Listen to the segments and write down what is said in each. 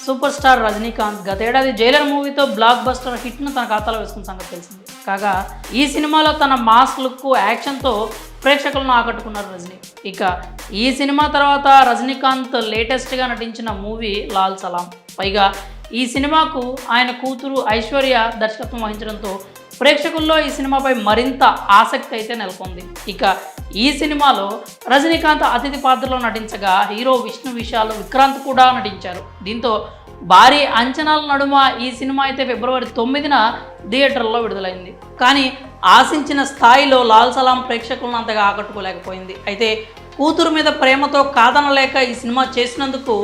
Super star Rajinikanth గతేడాది Jailer మూవీతో block buster హిట్ను తన ఖాతాలో వేసుకున్న సంగతి తెలిసింది. కాగా ఈ సినిమాలో తన మాస్ లుక్ యాక్షన్తో ప్రేక్షకులను ఆకట్టుకున్నారు రజనీ. ఇక ఈ సినిమా తర్వాత రజనీకాంత్ లేటెస్ట్గా నటించిన మూవీ లాల్ సలాం. పైగా ఈ సినిమాకు ఆయన కూతురు ఐశ్వర్య దర్శకత్వం వహించడంతో ప్రేక్షకుల్లో ఈ సినిమాపై మరింత ఆసక్తి అయితే నెలకొంది. ఇక ఈ సినిమాలో రజనీకాంత్ అతిథి పాత్రలో నటించగా హీరో విష్ణు విశాల్, విక్రాంత్ కూడా నటించారు. దీంతో భారీ అంచనాల నడుమ ఈ సినిమా అయితే ఫిబ్రవరి 9న థియేటర్లో విడుదలైంది. కానీ ఆశించిన స్థాయిలో లాల్ సలాం ప్రేక్షకులను అంతగా ఆకట్టుకోలేకపోయింది. అయితే కూతురు మీద ప్రేమతో కాదనలేక ఈ సినిమా చేసినందుకు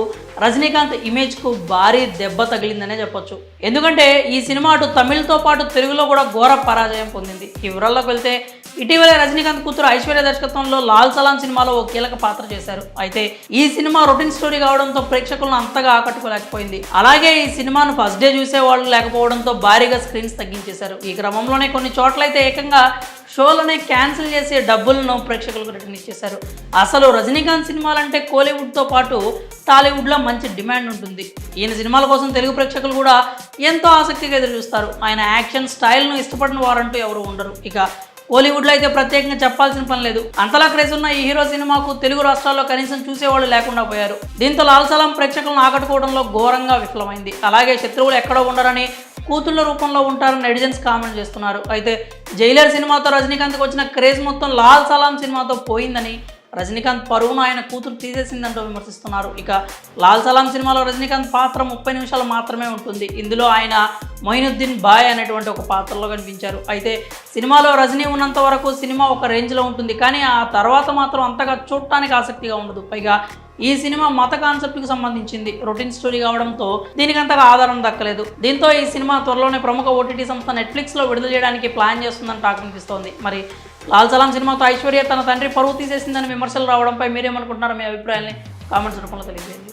రజనీకాంత్ ఇమేజ్కు భారీ దెబ్బ తగిలిందనే చెప్పొచ్చు. ఎందుకంటే ఈ సినిమా అటు తమిళ్తో పాటు తెలుగులో కూడా ఘోర పరాజయం పొందింది. ఈ వివరాల్లోకి వెళ్తే ఇటీవలే రజనీకాంత్ కూతురు ఐశ్వర్య దర్శకత్వంలో లాల్ సలాం సినిమాలో ఓ కీలక పాత్ర చేశారు. అయితే ఈ సినిమా రొటీన్ స్టోరీ కావడంతో ప్రేక్షకులను అంతగా ఆకట్టుకోలేకపోయింది. అలాగే ఈ సినిమాను ఫస్ట్ డే చూసేవాళ్ళు లేకపోవడంతో భారీగా స్క్రీన్స్ తగ్గించేశారు. ఈ క్రమంలోనే కొన్ని చోట్లయితే ఏకంగా షోలనే క్యాన్సిల్ చేసే డబ్బులను ప్రేక్షకులకు రిటర్న్ ఇచ్చేశారు. అసలు రజనీకాంత్ సినిమాలంటే కోలీవుడ్తో పాటు టాలీవుడ్లో మంచి డిమాండ్ ఉంటుంది. ఈయన సినిమాల కోసం తెలుగు ప్రేక్షకులు కూడా ఎంతో ఆసక్తిగా ఎదురు చూస్తారు. ఆయన యాక్షన్ స్టైల్ను ఇష్టపడిన వారంటూ ఎవరు ఉండరు. ఇక కోలీవుడ్లో అయితే ప్రత్యేకంగా చెప్పాల్సిన పని లేదు. అంతలా క్రేజ్ ఉన్న ఈ హీరో సినిమాకు తెలుగు రాష్ట్రాల్లో కనీసం చూసేవాళ్ళు లేకుండా పోయారు. దీంతో లాల్ సలాం ప్రేక్షకులను ఆకట్టుకోవడంలో ఘోరంగా విఫలమైంది. అలాగే శత్రువులు ఎక్కడో ఉండరని, కూతుళ్ళ రూపంలో ఉంటారని నెటిజన్స్ కామెంట్ చేస్తున్నారు. అయితే జైలర్ సినిమాతో రజనీకాంత్కి వచ్చిన క్రేజ్ మొత్తం లాల్ సలాం సినిమాతో పోయిందని, రజనీకాంత్ పరువును ఆయన కూతురు తీసేసిందంటూ విమర్శిస్తున్నారు. ఇక లాల్ సలాం సినిమాలో రజనీకాంత్ పాత్ర 30 నిమిషాలు మాత్రమే ఉంటుంది. ఇందులో ఆయన మొయినుద్దీన్ బాయ్ అనేటువంటి ఒక పాత్రలో కనిపించారు. అయితే సినిమాలో రజనీ ఉన్నంత వరకు సినిమా ఒక రేంజ్లో ఉంటుంది, కానీ ఆ తర్వాత మాత్రం అంతగా చూడటానికి ఆసక్తిగా ఉండదు. పైగా ఈ సినిమా మత కాన్సెప్ట్కి సంబంధించింది. రొటీన్ స్టోరీ కావడంతో దీనికి అంతగా ఆధారం దక్కలేదు. దీంతో ఈ సినిమా త్వరలోనే ప్రముఖ ఓటీటీ సంస్థ నెట్ఫ్లిక్స్లో విడుదల చేయడానికి ప్లాన్ చేస్తుందని టాక్ వినిపిస్తోంది. మరి లాల్ సలాం సినిమాతో ఐశ్వర్య తన తండ్రి పరువు తీసేసిందని విమర్శలు రావడంపై మీరేమనుకుంటున్నారో మీ అభిప్రాయాన్ని కామెంట్స్ రూపంలో తెలియజేయండి.